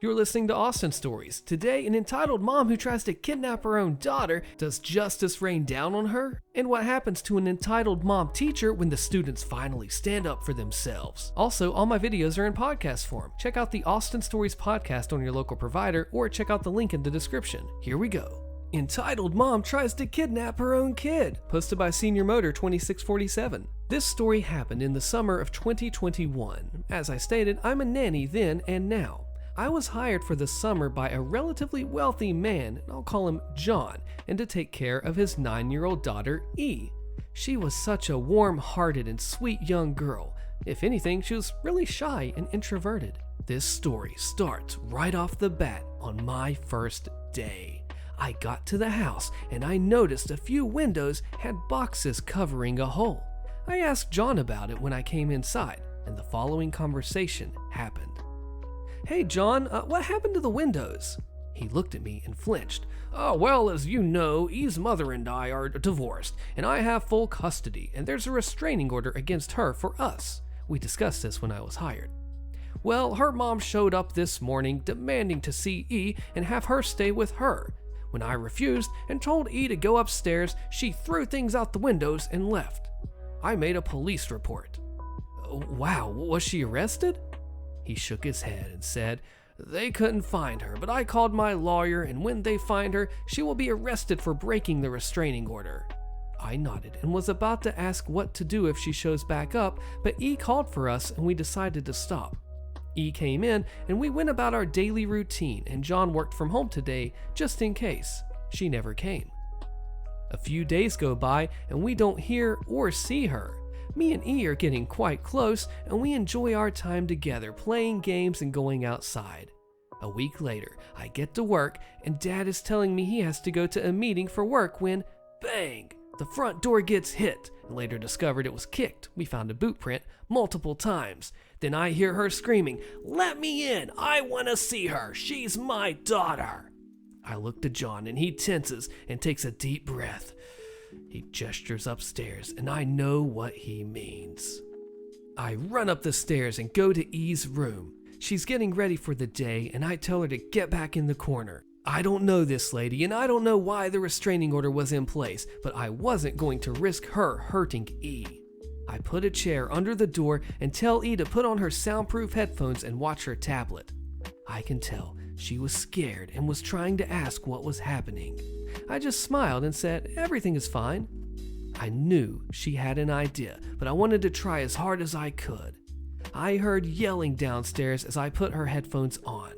You're listening to Austin Stories. Today, an entitled mom who tries to kidnap her own daughter. Does justice rain down on her? And what happens to an entitled mom teacher when the students finally stand up for themselves? Also, all my videos are in podcast form. Check out the Austin Stories podcast on your local provider or check out the link in the description. Here we go. Entitled mom tries to kidnap her own kid. Posted by Senior Motor 2647. This story happened in the summer of 2021. As I stated, I'm a nanny then and now. I was hired for the summer by a relatively wealthy man, and I'll call him John, and to take care of his 9-year-old daughter, E. She was such a warm-hearted and sweet young girl. If anything, she was really shy and introverted. This story starts right off the bat on my first day. I got to the house and I noticed a few windows had boxes covering a hole. I asked John about it when I came inside, and the following conversation happened. "Hey John, what happened to the windows?" He looked at me and flinched. "Oh, well, as you know, E's mother and I are divorced, and I have full custody, and there's a restraining order against her for us. We discussed this when I was hired. Well, her mom showed up this morning demanding to see E and have her stay with her. When I refused and told E to go upstairs, she threw things out the windows and left. I made a police report." "Wow, was she arrested?" He shook his head and said, "They couldn't find her, but I called my lawyer, and when they find her, she will be arrested for breaking the restraining order." I nodded and was about to ask what to do if she shows back up, but E called for us and we decided to stop. E came in and we went about our daily routine, and John worked from home today just in case. She never came. A few days go by and we don't hear or see her. Me and E are getting quite close, and we enjoy our time together playing games and going outside. A week later, I get to work and Dad is telling me he has to go to a meeting for work when, bang, the front door gets hit, and later discovered it was kicked. We found a boot print multiple times. Then I hear her screaming, "Let me in! I want to see her! She's my daughter!" I look to John and he tenses and takes a deep breath. He gestures upstairs and I know what he means. I run up the stairs and go to E's room. She's getting ready for the day and I tell her to get back in the corner. I don't know this lady and I don't know why the restraining order was in place, but I wasn't going to risk her hurting E. I put a chair under the door and tell E to put on her soundproof headphones and watch her tablet. I can tell she was scared and was trying to ask what was happening. I just smiled and said, "Everything is fine." I knew she had an idea, but I wanted to try as hard as I could. I heard yelling downstairs as I put her headphones on.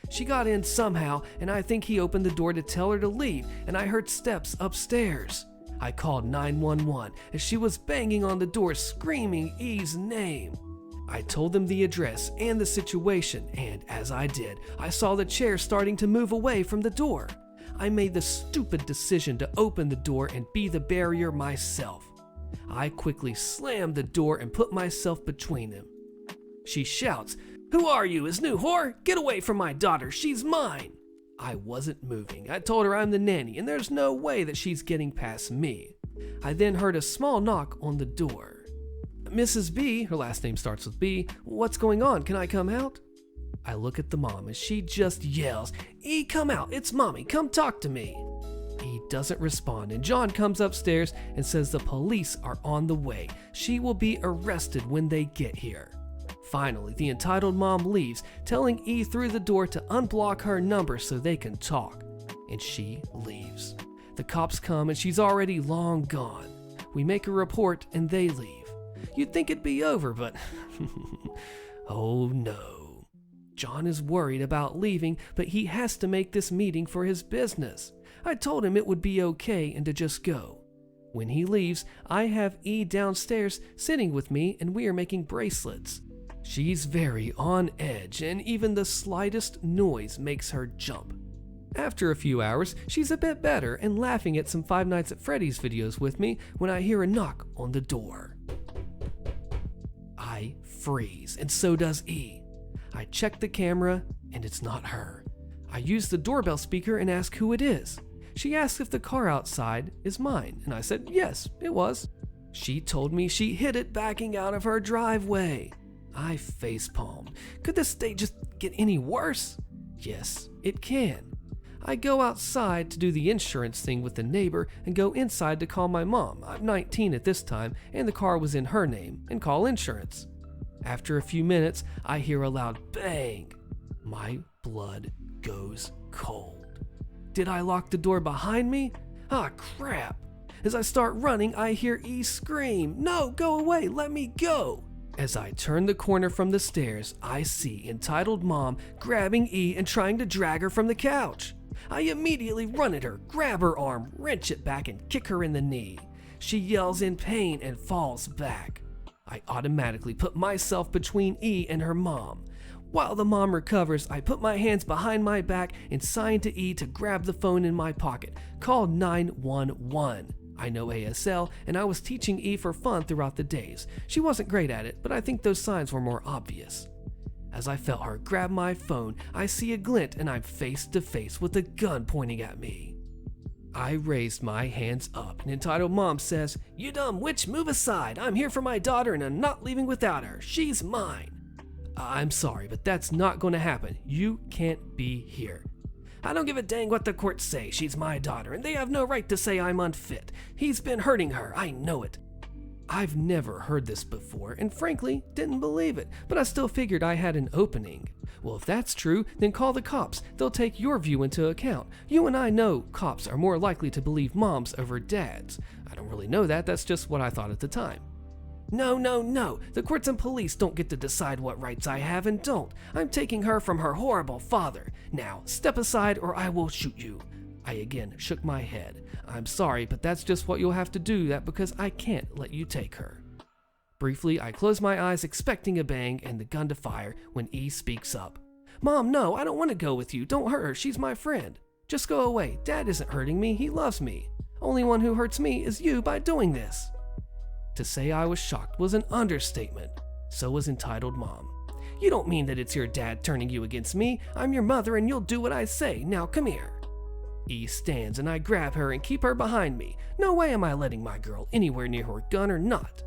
She got in somehow, and I think he opened the door to tell her to leave, and I heard steps upstairs. I called 911 as she was banging on the door screaming E's name. I told them the address and the situation, and as I did, I saw the chair starting to move away from the door. I made the stupid decision to open the door and be the barrier myself. I quickly slammed the door and put myself between them. She shouts, "Who are you, his new whore? Get away from my daughter, she's mine." I wasn't moving. I told her I'm the nanny and there's no way that she's getting past me. I then heard a small knock on the door. "Mrs. B," her last name starts with B, "what's going on? Can I come out?" I look at the mom and she just yells, "E, come out, it's mommy, come talk to me." E doesn't respond and John comes upstairs and says the police are on the way. She will be arrested when they get here. Finally, the entitled mom leaves, telling E through the door to unblock her number so they can talk. And she leaves. The cops come and she's already long gone. We make a report and they leave. You'd think it'd be over, but oh no. John is worried about leaving, but he has to make this meeting for his business. I told him it would be okay and to just go. When he leaves, I have E downstairs sitting with me and we are making bracelets. She's very on edge and even the slightest noise makes her jump. After a few hours, she's a bit better and laughing at some Five Nights at Freddy's videos with me when I hear a knock on the door. I freeze, and so does E. I check the camera and it's not her. I use the doorbell speaker and ask who it is. She asks if the car outside is mine, and I said yes, it was. She told me she hit it backing out of her driveway. I facepalmed. Could this day just get any worse? Yes, it can. I go outside to do the insurance thing with the neighbor and go inside to call my mom. I'm 19 at this time and the car was in her name, and call insurance. After a few minutes, I hear a loud bang. My blood goes cold. Did I lock the door behind me? Ah, crap. As I start running, I hear E scream, "No, go away, let me go." As I turn the corner from the stairs, I see entitled mom grabbing E and trying to drag her from the couch. I immediately run at her, grab her arm, wrench it back, and kick her in the knee. She yells in pain and falls back. I automatically put myself between E and her mom. While the mom recovers, I put my hands behind my back and sign to E to grab the phone in my pocket. Call 911. I know ASL, and I was teaching E for fun throughout the days. She wasn't great at it, but I think those signs were more obvious. As I felt her grab my phone, I see a glint and I'm face to face with a gun pointing at me. I raised my hands up and entitled mom says, "You dumb witch, move aside. I'm here for my daughter and I'm not leaving without her. She's mine." "I'm sorry, but that's not going to happen. You can't be here." "I don't give a dang what the courts say. She's my daughter, and they have no right to say I'm unfit. He's been hurting her. I know it." I've never heard this before, and frankly, didn't believe it, but I still figured I had an opening. Well, if that's true, then call the cops. They'll take your view into account. You and I know cops are more likely to believe moms over dads. I don't really know that, that's just what I thought at the time. No. The courts and police don't get to decide what rights I have and don't. I'm taking her from her horrible father. Now, step aside or I will shoot you. I again shook my head. I'm sorry, but that's just what you'll have to do that because I can't let you take her. Briefly, I closed my eyes expecting a bang and the gun to fire when E speaks up. "Mom, no, I don't want to go with you. Don't hurt her. She's my friend. Just go away. Dad isn't hurting me. He loves me. Only one who hurts me is you by doing this." To say I was shocked was an understatement. So was entitled mom. "You don't mean that it's your dad turning you against me. I'm your mother and you'll do what I say. Now come here." E stands and I grab her and keep her behind me. No way am I letting my girl anywhere near her gun or not.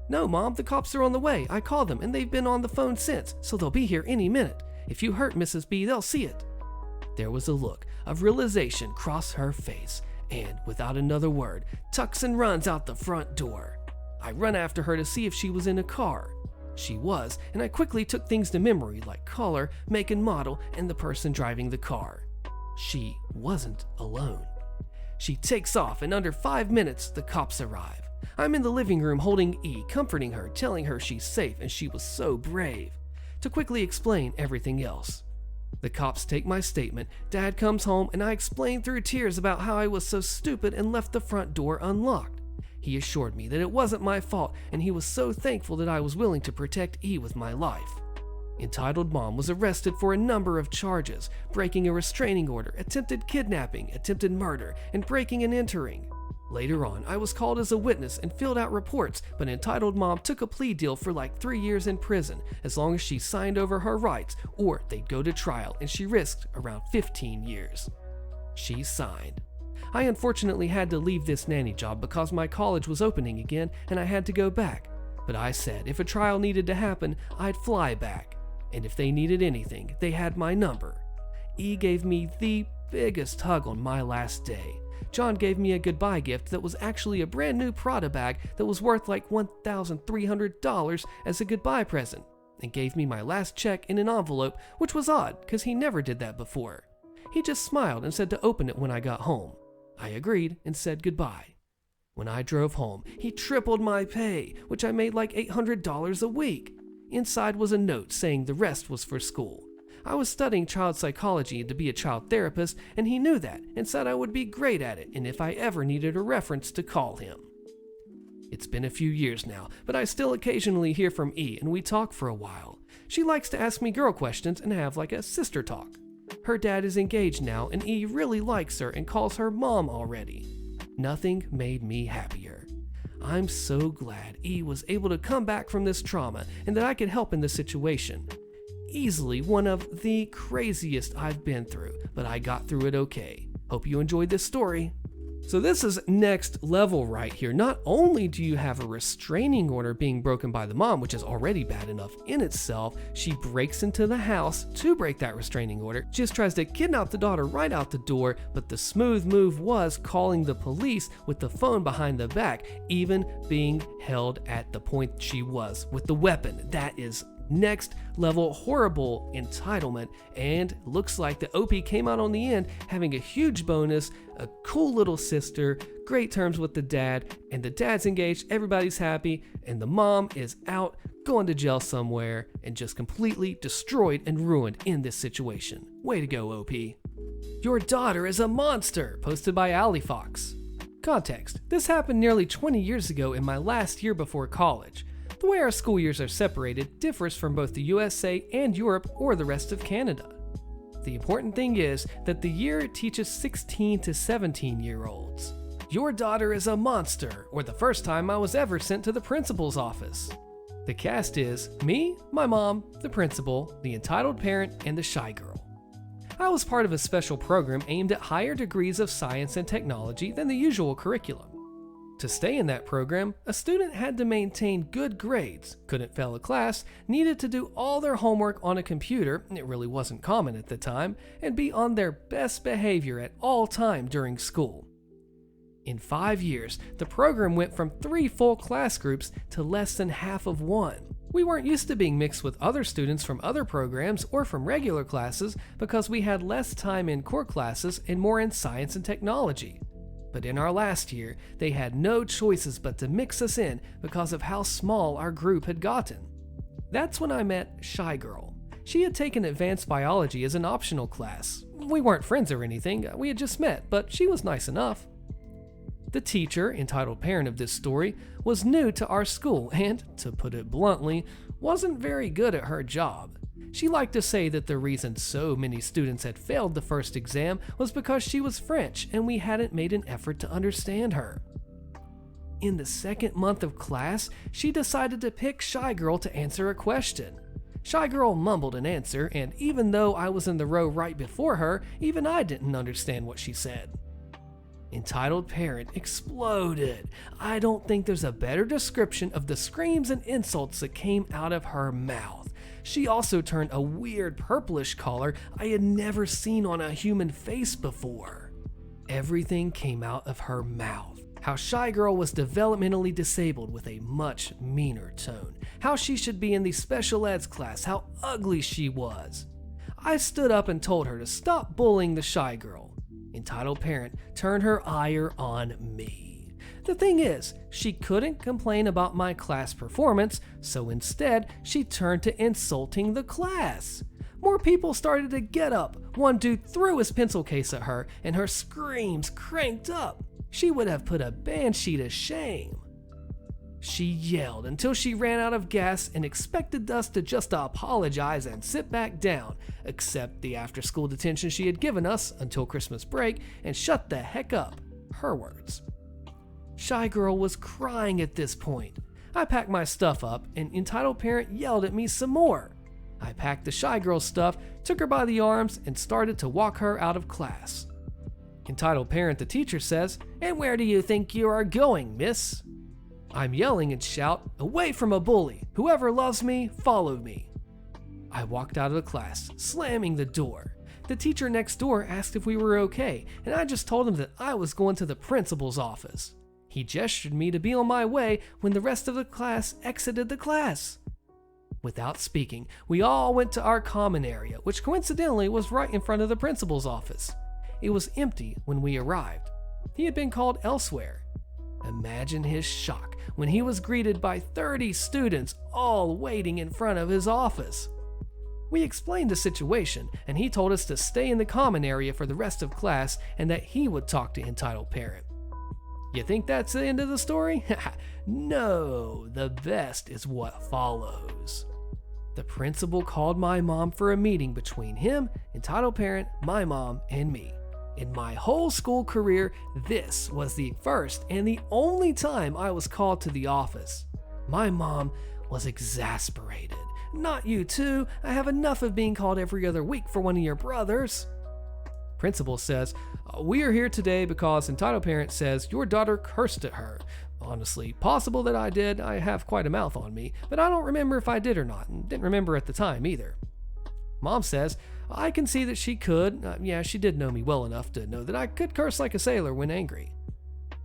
"No, Mom, the cops are on the way. I called them and they've been on the phone since, so they'll be here any minute. If you hurt Mrs. B, they'll see it." There was a look of realization cross her face and, without another word, tucks and runs out the front door. I run after her to see if she was in a car. She was, and I quickly took things to memory like color, make and model, and the person driving the car. She wasn't alone. She takes off, and under 5 minutes, the cops arrive. I'm in the living room holding E, comforting her, telling her she's safe and she was so brave. To quickly explain everything else. The cops take my statement, Dad comes home, and I explain through tears about how I was so stupid and left the front door unlocked. He assured me that it wasn't my fault, and he was so thankful that I was willing to protect E with my life. Entitled Mom was arrested for a number of charges: breaking a restraining order, attempted kidnapping, attempted murder, and breaking and entering. Later on, I was called as a witness and filled out reports, but Entitled Mom took a plea deal for like 3 years in prison, as long as she signed over her rights, or they'd go to trial, and she risked around 15 years. She signed. I unfortunately had to leave this nanny job because my college was opening again and I had to go back. But I said if a trial needed to happen, I'd fly back. And if they needed anything, they had my number. E gave me the biggest hug on my last day. John gave me a goodbye gift that was actually a brand new Prada bag that was worth like $1,300 as a goodbye present, and gave me my last check in an envelope, which was odd because he never did that before. He just smiled and said to open it when I got home. I agreed and said goodbye. When I drove home, he tripled my pay, which I made like $800 a week. Inside was a note saying the rest was for school. I was studying child psychology to be a child therapist, and he knew that and said I would be great at it, and if I ever needed a reference to call him. It's been a few years now, but I still occasionally hear from E and we talk for a while. She likes to ask me girl questions and have like a sister talk. Her dad is engaged now, and E really likes her and calls her mom already. Nothing made me happier. I'm so glad E was able to come back from this trauma and that I could help in this situation. Easily one of the craziest I've been through, but I got through it okay. Hope you enjoyed this story. So this is next level right here. Not only do you have a restraining order being broken by the mom, which is already bad enough in itself, she breaks into the house to break that restraining order, just tries to kidnap the daughter right out the door, but the smooth move was calling the police with the phone behind the back, even being held at the point she was with the weapon. That is next level horrible entitlement, and looks like the OP came out on the end having a huge bonus, a cool little sister, great terms with the dad, and the dad's engaged, everybody's happy, and the mom is out going to jail somewhere and just completely destroyed and ruined in this situation. Way to go, OP. Your daughter is a monster, posted by Alley Fox. Context: this happened nearly 20 years ago in my last year before college. The way our school years are separated differs from both the USA and Europe or the rest of Canada. The important thing is that the year teaches 16 to 17-year-olds. Your daughter is a monster, or the first time I was ever sent to the principal's office. The cast is me, my mom, the principal, the entitled parent, and the shy girl. I was part of a special program aimed at higher degrees of science and technology than the usual curriculum. To stay in that program, a student had to maintain good grades, couldn't fail a class, needed to do all their homework on a computer, it really wasn't common at the time, and be on their best behavior at all time during school. In 5 years, the program went from 3 full class groups to less than half of one. We weren't used to being mixed with other students from other programs or from regular classes because we had less time in core classes and more in science and technology. But in our last year, they had no choices but to mix us in because of how small our group had gotten. That's when I met Shy Girl. She had taken advanced biology as an optional class. We weren't friends or anything, we had just met, but she was nice enough. The teacher, entitled parent of this story, was new to our school and, to put it bluntly, wasn't very good at her job. She liked to say that the reason so many students had failed the first exam was because she was French and we hadn't made an effort to understand her. In the second month of class, she decided to pick Shy Girl to answer a question. Shy Girl mumbled an answer, and even though I was in the row right before her, even I didn't understand what she said. Entitled parent exploded. I don't think there's a better description of the screams and insults that came out of her mouth. She also turned a weird purplish color I had never seen on a human face before. Everything came out of her mouth. How Shy Girl was developmentally disabled with a much meaner tone. How she should be in the special eds class. How ugly she was. I stood up and told her to stop bullying the Shy Girl. Entitled parent turned her ire on me. The thing is, she couldn't complain about my class performance, so instead, she turned to insulting the class. More people started to get up. One dude threw his pencil case at her, and her screams cranked up. She would have put a banshee to shame. She yelled until she ran out of gas and expected us to just apologize and sit back down, accept the after-school detention she had given us until Christmas break, and shut the heck up. Her words. Shy Girl was crying at this point. I packed my stuff up, and entitled parent yelled at me some more. I packed the Shy Girl's stuff, took her by the arms, and started to walk her out of class. Entitled parent, the teacher, says, "And where do you think you are going, miss?" I'm yelling and shout, "Away from a bully! Whoever loves me, follow me!" I walked out of the class, slamming the door. The teacher next door asked if we were okay, and I just told him that I was going to the principal's office. He gestured me to be on my way when the rest of the class exited the class. Without speaking, we all went to our common area, which coincidentally was right in front of the principal's office. It was empty when we arrived. He had been called elsewhere. Imagine his shock when he was greeted by 30 students all waiting in front of his office. We explained the situation, and he told us to stay in the common area for the rest of class and that he would talk to entitled parent. You think that's the end of the story? No, the best is what follows. The principal called my mom for a meeting between him, entitled parent, my mom, and me. In my whole school career, this was the first and the only time I was called to the office. My mom was exasperated. "Not you too. I have enough of being called every other week for one of your brothers." Principal says, "We are here today because entitled parent says your daughter cursed at her. Honestly, possible that I did. I have quite a mouth on me, but I don't remember if I did or not, and didn't remember at the time either." Mom says, "I can see that she could. Yeah, she did know me well enough to know that I could curse like a sailor when angry."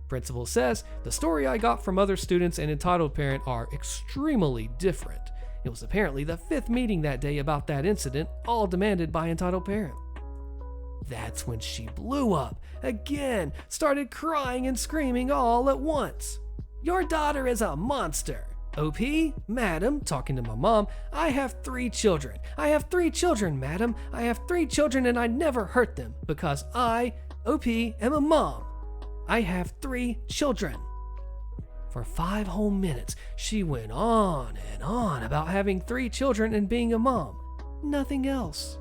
Principal says, "The story I got from other students and entitled parent are extremely different. It was apparently the 5th meeting that day about that incident, all demanded by entitled parent." That's when she blew up, again, started crying and screaming all at once. "Your daughter is a monster. OP, madam," talking to my mom, "I have 3 children. I have 3 children, madam. I have 3 children and I never hurt them because I, OP, am a mom. I have 3 children." For 5 whole minutes, she went on and on about having 3 children and being a mom. Nothing else.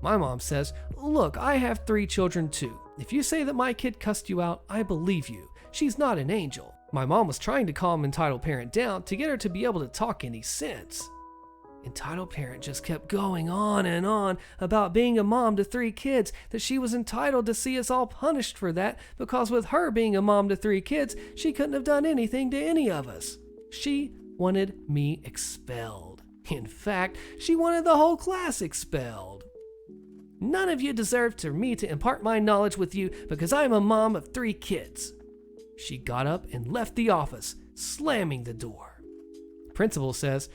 My mom says, "Look, I have 3 children too. If you say that my kid cussed you out, I believe you. She's not an angel." My mom was trying to calm entitled parent down to get her to be able to talk any sense. Entitled parent just kept going on and on about being a mom to 3 kids, that she was entitled to see us all punished for that because with her being a mom to 3 kids, she couldn't have done anything to any of us. She wanted me expelled. In fact, she wanted the whole class expelled. "None of you deserve for me to impart my knowledge with you because I am a mom of 3 kids." She got up and left the office, slamming the door. Principal says,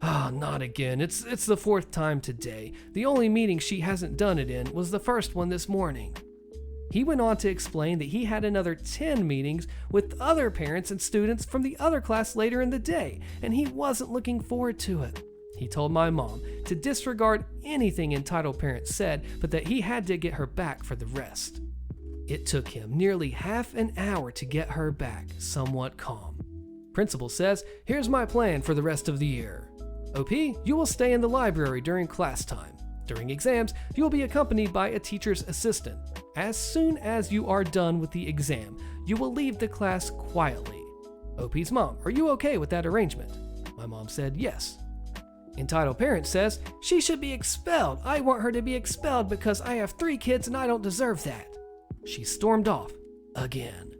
"Not again. It's the 4th time today. The only meeting she hasn't done it in was the first one this morning." He went on to explain that he had another 10 meetings with other parents and students from the other class later in the day, and he wasn't looking forward to it. He told my mom to disregard anything entitled parent said, but that he had to get her back for the rest. It took him nearly half an hour to get her back, somewhat calm. Principal says, "Here's my plan for the rest of the year. OP, you will stay in the library during class time. During exams, you will be accompanied by a teacher's assistant. As soon as you are done with the exam, you will leave the class quietly." OP's mom, "Are you okay with that arrangement?" My mom said yes. Entitled parent says, "She should be expelled. I want her to be expelled because I have 3 kids and I don't deserve that." She stormed off again.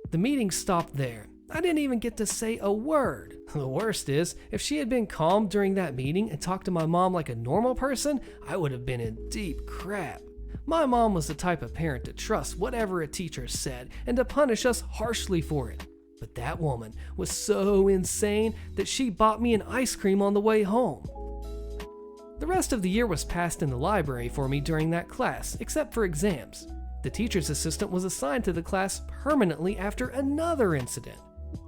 The meeting stopped there. I didn't even get to say a word. The worst is, if she had been calm during that meeting and talked to my mom like a normal person, I would have been in deep crap. My mom was the type of parent to trust whatever a teacher said and to punish us harshly for it. But that woman was so insane that she bought me an ice cream on the way home. The rest of the year was passed in the library for me during that class, except for exams. The teacher's assistant was assigned to the class permanently after another incident.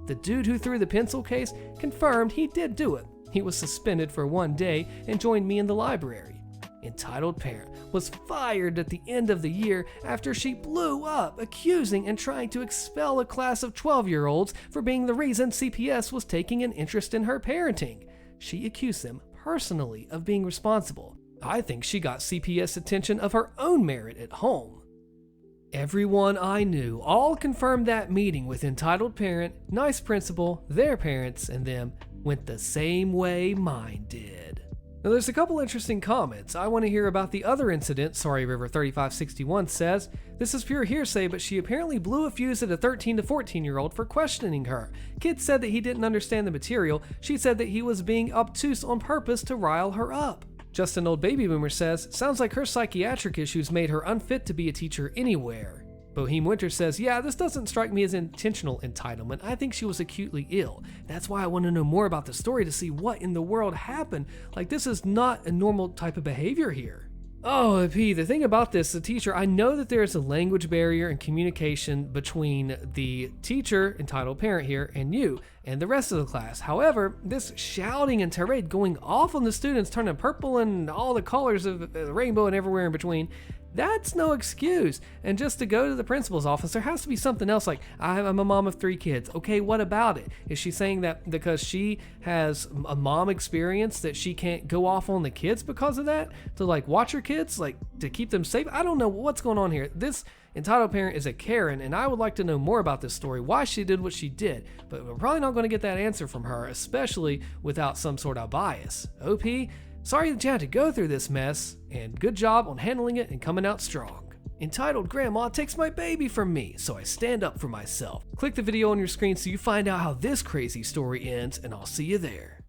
The dude who threw the pencil case confirmed he did do it. He was suspended for 1 day and joined me in the library. Entitled parent was fired at the end of the year after she blew up, accusing and trying to expel a class of 12-year-olds for being the reason CPS was taking an interest in her parenting. She accused them personally of being responsible. I think she got CPS attention of her own merit at home. Everyone I knew all confirmed that meeting with entitled parent, nice principal, their parents, and them went the same way mine did. Now there's a couple interesting comments. I want to hear about the other incident. Sorry River 3561 says, "This is pure hearsay, but she apparently blew a fuse at a 13 to 14-year-old for questioning her. Kid said that he didn't understand the material. She said that he was being obtuse on purpose to rile her up." Justin Old Baby Boomer says, "Sounds like her psychiatric issues made her unfit to be a teacher anywhere." Boheme Winter says, "Yeah, this doesn't strike me as intentional entitlement. I think she was acutely ill. That's why I want to know more about the story to see what in the world happened. Like, this is not a normal type of behavior here." Oh, P, the thing about this, the teacher, I know that there's a language barrier and communication between the teacher, entitled parent here, and you, and the rest of the class. However, this shouting and tirade going off on the students, turning purple and all the colors of the rainbow and everywhere in between, that's no excuse. And just to go to the principal's office, there has to be something else like, "I'm a mom of 3 kids. Okay, what about it? Is she saying that because she has a mom experience that she can't go off on the kids because of that? To like watch her kids, like to keep them safe? I don't know what's going on here. This entitled parent is a Karen, and I would like to know more about this story, why she did what she did. But we're probably not going to get that answer from her, especially without some sort of bias. OP, Sorry that you had to go through this mess, and good job on handling it and coming out strong. Entitled Grandma Takes My Baby From Me, So I Stand Up For Myself. Click the video on your screen so you find out how this crazy story ends, and I'll see you there.